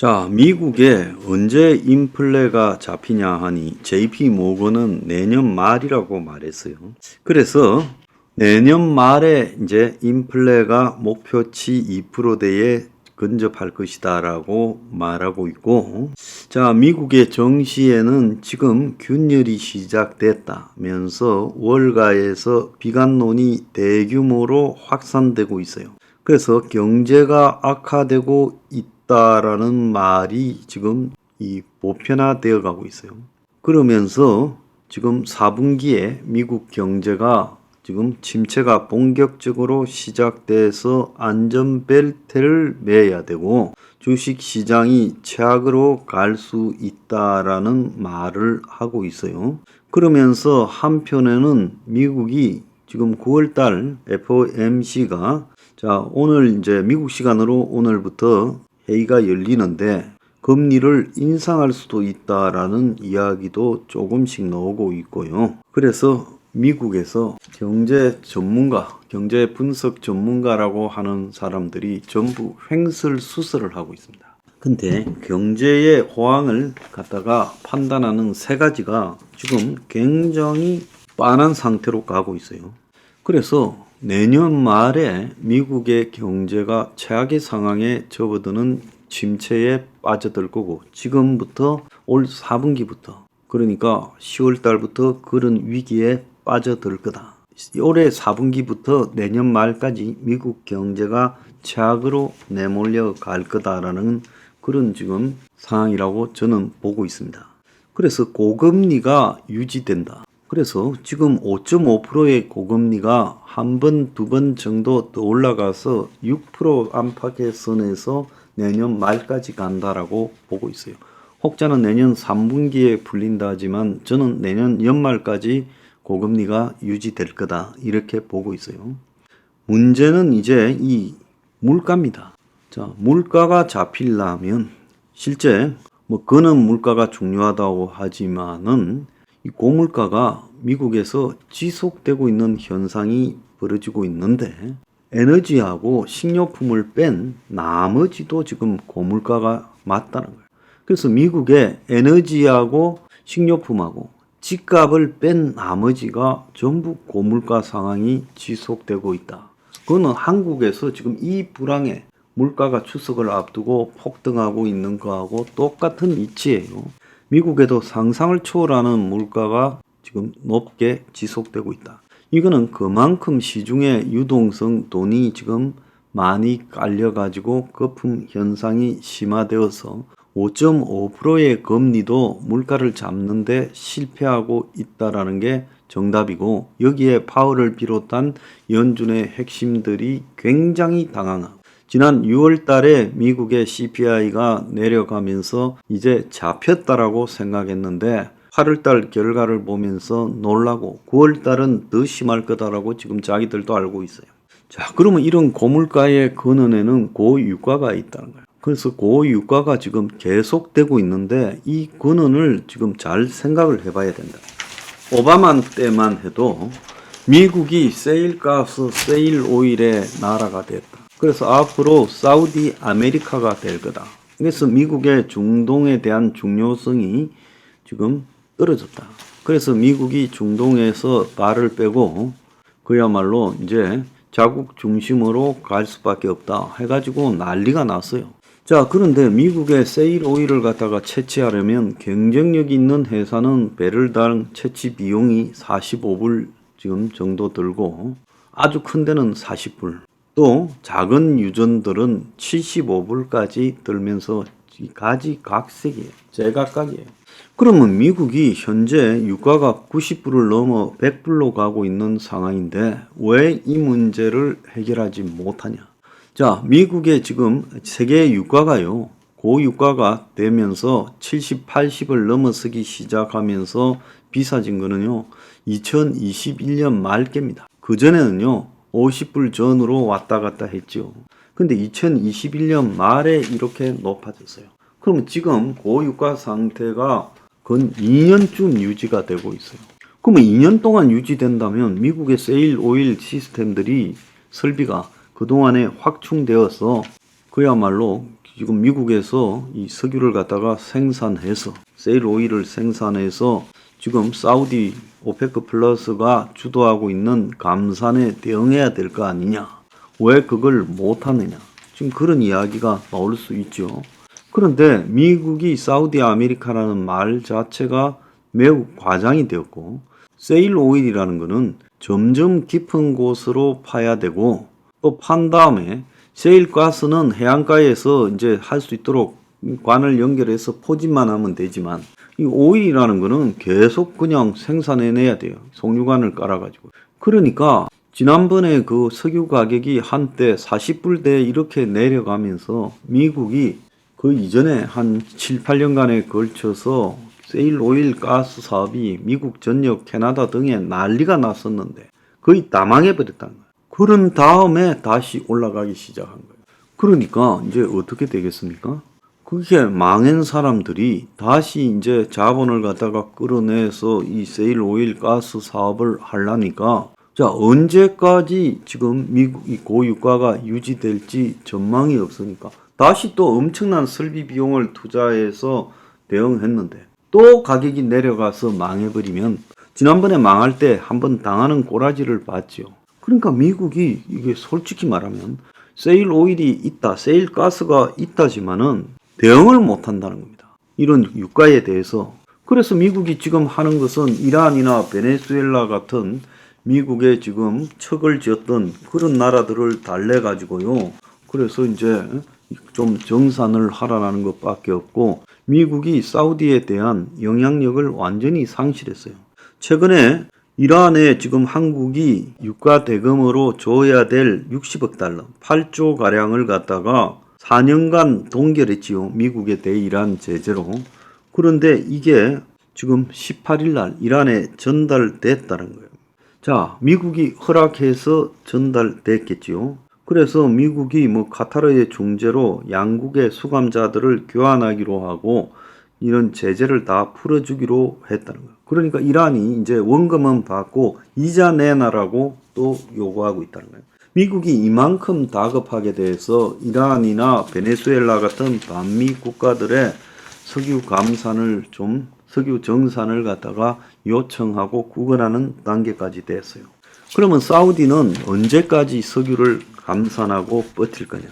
자, 미국에 언제 인플레가 잡히냐 하니 JP 모건은 내년 말이라고 말했어요. 그래서 내년 말에 이제 인플레가 목표치 2%대에 근접할 것이다라고 말하고 있고, 자, 미국의 정시에는 지금 균열이 시작됐다면서 월가에서 비관론이 대규모로 확산되고 있어요. 그래서 경제가 악화되고 있다라는 말이 지금 보편화되어 가고 있어요. 그러면서 지금 4분기에 미국 경제가 지금 침체가 본격적으로 시작돼서 안전벨트를 매야 되고 주식 시장이 최악으로 갈 수 있다라는 말을 하고 있어요. 그러면서 한편에는 미국이 지금 9월달 FOMC가 자, 오늘 이제 미국 시간으로 오늘부터 회의가 열리는데 금리를 인상할 수도 있다라는 이야기도 조금씩 나오고 있고요. 그래서 미국에서 경제 전문가, 경제 분석 전문가라고 하는 사람들이 전부 횡설수설을 하고 있습니다. 근데 경제의 호황을 갖다가 판단하는 세 가지가 지금 굉장히 빤한 상태로 가고 있어요. 그래서 내년 말에 미국의 경제가 최악의 상황에 접어드는 침체에 빠져들 거고 지금부터 올 4분기부터 그러니까 10월 달부터 그런 위기에 빠져들 거다. 올해 4분기부터 내년 말까지 미국 경제가 최악으로 내몰려 갈 거다라는 그런 지금 상황이라고 저는 보고 있습니다. 그래서 고금리가 유지된다. 그래서 지금 5.5%의 고금리가 한 번, 두 번 정도 더 올라가서 6% 안팎의 선에서 내년 말까지 간다라고 보고 있어요. 혹자는 내년 3분기에 풀린다 하지만 저는 내년 연말까지 고금리가 유지될 거다 이렇게 보고 있어요. 문제는 이제 이 물가입니다. 자, 물가가 잡히려면 실제 그는 물가가 중요하다고 하지만은 이 고물가가 미국에서 지속되고 있는 현상이 벌어지고 있는데 에너지하고 식료품을 뺀 나머지도 지금 고물가가 맞다는 거예요. 그래서 미국의 에너지하고 식료품하고 집값을 뺀 나머지가 전부 고물가 상황이 지속되고 있다. 그거는 한국에서 지금 이 불황에 물가가 추석을 앞두고 폭등하고 있는 거하고 똑같은 이치예요. 미국에도 상상을 초월하는 물가가 지금 높게 지속되고 있다. 이거는 그만큼 시중에 유동성 돈이 지금 많이 깔려가지고 거품 현상이 심화되어서 5.5%의 금리도 물가를 잡는데 실패하고 있다라는 게 정답이고 여기에 파월을 비롯한 연준의 핵심들이 굉장히 당황하고 지난 6월 달에 미국의 CPI가 내려가면서 이제 잡혔다라고 생각했는데 8월 달 결과를 보면서 놀라고 9월 달은 더 심할 거다라고 지금 자기들도 알고 있어요. 자, 그러면 이런 고물가의 근원에는 고유가가 있다는 거예요. 그래서 고유가가 지금 계속되고 있는데 이 근원을 지금 잘 생각을 해봐야 된다. 오바마 때만 해도 미국이 세일가스, 세일오일의 나라가 됐다. 그래서 앞으로 사우디 아메리카가 될 거다. 그래서 미국의 중동에 대한 중요성이 지금 떨어졌다. 그래서 미국이 중동에서 발을 빼고 그야말로 이제 자국 중심으로 갈 수밖에 없다 해가지고 난리가 났어요. 자, 그런데 미국의 세일 오일을 갖다가 채취하려면 경쟁력 있는 회사는 배럴당 채취 비용이 45불 지금 정도 들고 아주 큰 데는 40불 또 작은 유전들은 75불까지 들면서 가지각색이에요. 제각각이에요. 그러면 미국이 현재 유가가 90불을 넘어 100불로 가고 있는 상황인데 왜 이 문제를 해결하지 못하냐? 자, 미국의 지금 세계 유가가요. 고유가가 되면서 70, 80을 넘어서기 시작하면서 비싸진 거는요. 2021년 말께입니다. 그전에는요. 50불 전으로 왔다 갔다 했죠. 근데 2021년 말에 이렇게 높아졌어요. 그러면 지금 고유가 상태가 근 2년쯤 유지가 되고 있어요. 그러면 2년 동안 유지된다면 미국의 세일 오일 시스템들이 설비가 그동안에 확충되어서 그야말로 지금 미국에서 이 석유를 갖다가 생산해서 세일 오일을 생산해서 지금 사우디 오페크 플러스가 주도하고 있는 감산에 대응해야 될 거 아니냐. 왜 그걸 못하느냐. 지금 그런 이야기가 나올 수 있죠. 그런데 미국이 사우디 아메리카라는 말 자체가 매우 과장이 되었고 세일 오일이라는 것은 점점 깊은 곳으로 파야 되고 또 판 다음에 세일 가스는 해안가에서 이제 할 수 있도록 관을 연결해서 포진만 하면 되지만 이 오일이라는 거는 계속 그냥 생산해내야 돼요. 송유관을 깔아가지고. 그러니까 지난번에 그 석유 가격이 한때 40불대 이렇게 내려가면서 미국이 그 이전에 한 7, 8년간에 걸쳐서 세일 오일 가스 사업이 미국 전역 캐나다 등에 난리가 났었는데 거의 다 망해버렸다는 거예요. 그런 다음에 다시 올라가기 시작한 거예요. 그러니까 이제 어떻게 되겠습니까? 그게 망한 사람들이 다시 이제 자본을 갖다가 끌어내서 이 세일 오일 가스 사업을 하려니까 자, 언제까지 지금 미국이 고유가가 유지될지 전망이 없으니까 다시 또 엄청난 설비 비용을 투자해서 대응했는데 또 가격이 내려가서 망해버리면 지난번에 망할 때 한번 당하는 꼬라지를 봤죠. 그러니까 미국이 이게 솔직히 말하면 세일 오일이 있다, 세일 가스가 있다지만은 대응을 못 한다는 겁니다. 이런 유가에 대해서. 그래서 미국이 지금 하는 것은 이란이나 베네수엘라 같은 미국에 지금 척을 지었던 그런 나라들을 달래가지고요. 그래서 이제 좀 정산을 하라는 것밖에 없고 미국이 사우디에 대한 영향력을 완전히 상실했어요. 최근에 이란에 지금 한국이 유가 대금으로 줘야 될 60억 달러, 8조 가량을 갖다가 4년간 동결했지요. 미국의 대이란 제재로. 그런데 이게 지금 18일 날 이란에 전달됐다는 거예요. 자, 미국이 허락해서 전달됐겠지요. 그래서 미국이 뭐 카타르의 중재로 양국의 수감자들을 교환하기로 하고 이런 제재를 다 풀어주기로 했다는 거예요. 그러니까 이란이 이제 원금은 받고 이자 내놔라고 또 요구하고 있다는 거예요. 미국이 이만큼 다급하게 돼서 이란이나 베네수엘라 같은 반미 국가들의 석유 감산을 좀 석유 정산을 갖다가 요청하고 구걸하는 단계까지 됐어요. 그러면 사우디는 언제까지 석유를 감산하고 버틸 거냐?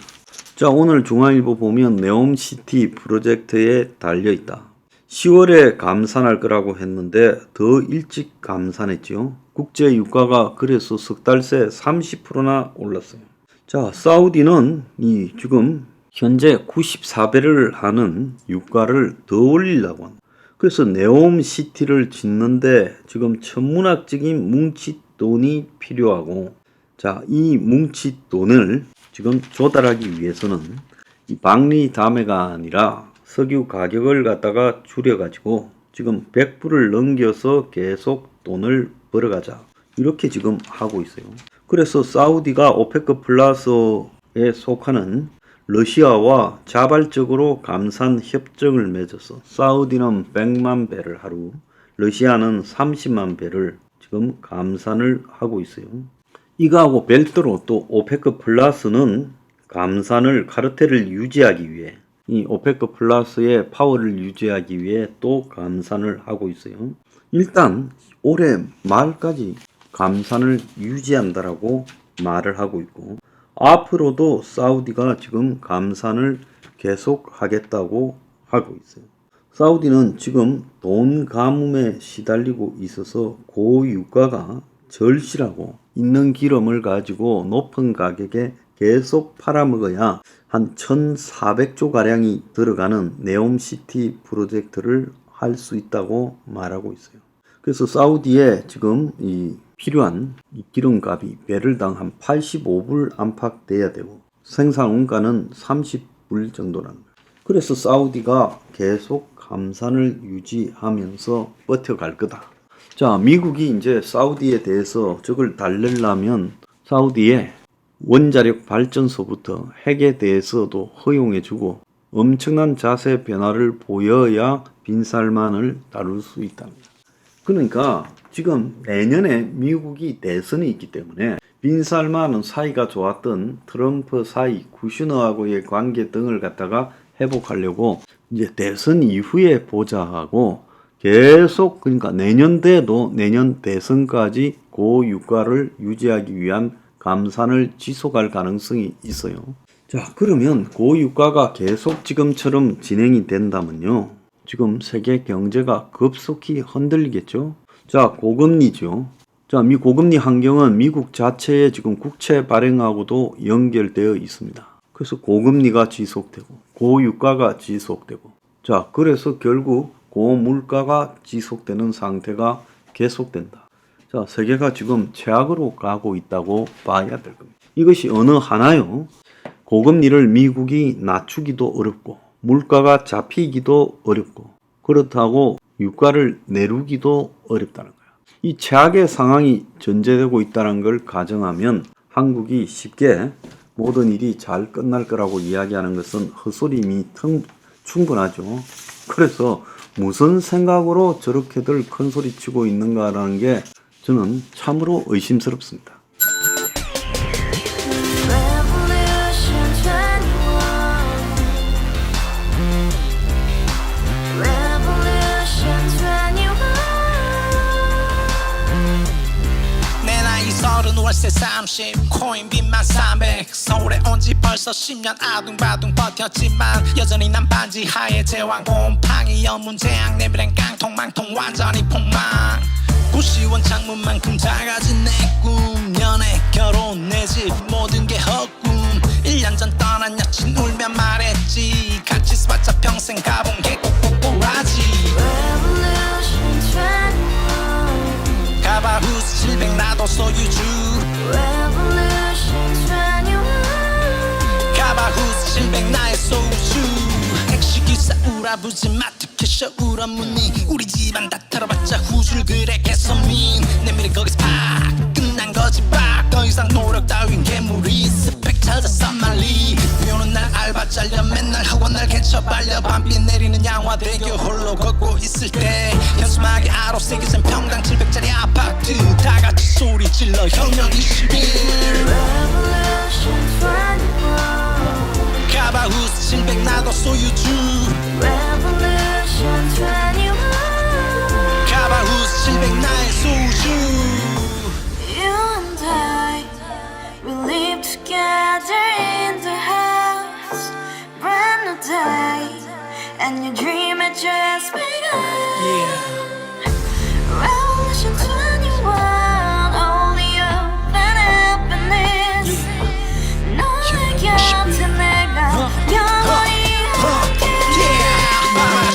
자, 오늘 중앙일보 보면 네옴시티 프로젝트에 달려있다. 10월에 감산할 거라고 했는데 더 일찍 감산했죠. 국제 유가가 그래서 석 달 새 30%나 올랐어요. 자, 사우디는 이 지금 현재 94배를 하는 유가를 더 올리려고 합니다. 그래서 네옴시티를 짓는데 지금 천문학적인 뭉칫돈이 필요하고 자, 이 뭉칫돈을 지금 조달하기 위해서는 이 방리 담회가 아니라 석유 가격을 갖다가 줄여가지고 지금 100불을 넘겨서 계속 돈을 벌어가자 이렇게 지금 하고 있어요. 그래서 사우디가 오페크 플러스에 속하는 러시아와 자발적으로 감산 협정을 맺어서 사우디는 100만 배를 하루, 러시아는 30만 배를 지금 감산을 하고 있어요. 이거하고 별도로 또 오페크 플러스는 감산을 카르텔을 유지하기 위해 이 오페크 플러스의 파워를 유지하기 위해 또 감산을 하고 있어요. 일단 올해 말까지 감산을 유지한다라고 말을 하고 있고 앞으로도 사우디가 지금 감산을 계속 하겠다고 하고 있어요. 사우디는 지금 돈 가뭄에 시달리고 있어서 고유가가 절실하고 있는 기름을 가지고 높은 가격에 계속 팔아먹어야 한 1,400조 가량이 들어가는 네옴시티 프로젝트를 할 수 있다고 말하고 있어요. 그래서 사우디에 지금 이 필요한 이 기름값이 배럴당 한 85불 안팎 돼야 되고 생산 원가는 30불 정도라는 거예요. 그래서 사우디가 계속 감산을 유지하면서 버텨갈 거다. 자, 미국이 이제 사우디에 대해서 저걸 달래려면 사우디에 원자력 발전소부터 핵에 대해서도 허용해주고 엄청난 자세 변화를 보여야 빈살만을 다룰 수 있답니다. 그러니까 지금 내년에 미국이 대선이 있기 때문에 빈살만은 사이가 좋았던 트럼프 사이 쿠슈너하고의 관계 등을 갖다가 회복하려고 이제 대선 이후에 보자 하고 계속 그러니까 내년 돼도 내년 대선까지 고유가를 유지하기 위한 감산을 지속할 가능성이 있어요. 자, 그러면 고유가가 계속 지금처럼 진행이 된다면요. 지금 세계 경제가 급속히 흔들리겠죠. 자, 고금리죠. 자, 미 고금리 환경은 미국 자체의 지금 국채 발행하고도 연결되어 있습니다. 그래서 고금리가 지속되고 고유가가 지속되고 자, 그래서 결국 고물가가 지속되는 상태가 계속된다. 자, 세계가 지금 최악으로 가고 있다고 봐야 될 겁니다. 이것이 어느 하나요? 고금리를 미국이 낮추기도 어렵고 물가가 잡히기도 어렵고 그렇다고 유가를 내리기도 어렵다는 거예요. 이 최악의 상황이 전제되고 있다는 걸 가정하면 한국이 쉽게 모든 일이 잘 끝날 거라고 이야기하는 것은 헛소리임이 충분하죠. 그래서 무슨 생각으로 저렇게들 큰소리 치고 있는가라는 게 저는 참으로 의심스럽습니다. 월세 30 코인빚만 300 서울에 온 지 벌써 10년 아둥바둥 버텼지만 여전히 난 반지 하에 제왕 곰팡이 연문제약 내비랑 깡통망통 완전히 폭망 고시원 창문만큼 작아진 내 꿈 연애 결혼 내 집 모든 게 헛꿈 1년 전 떠난 여친 울며 말했지 같이 살자 평생 가본 게 꼭꼭꼭하지 가바후스 700 나도 소유주 가바후스 700 나의 소유주 택시기사 우라부지 마트캐셔 울어문니 우리 집안 다 털어봤자 후줄 그래 개선민 내 미래 거기서 팍 끝난 거지 팍더 이상 노력 따윈 괴물이 스펙 찾아서 말리 비오는 날 알바 잘려 맨날 학원 날 개쳐 발려 밤비 내리는 양화대교 홀로 걷고 있을 때 현수막에 아로 새겨진 평당 700짜리 아파트 다같이 소리 질러 혁명 21 가바후스 700 나도 소유주 가바후스 700 나의 소유주 You and I, we live together in the house, brand new day, and your dream had just begun. Revolution 21, only open happiness. 너의 곁에 내가 영원히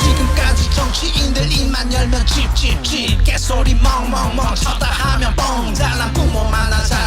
지금까지 정치인들 입만 열면 찝찝찝 개소리 멍멍멍 쳤다 하면 뻥 잘난 부모 만나 잘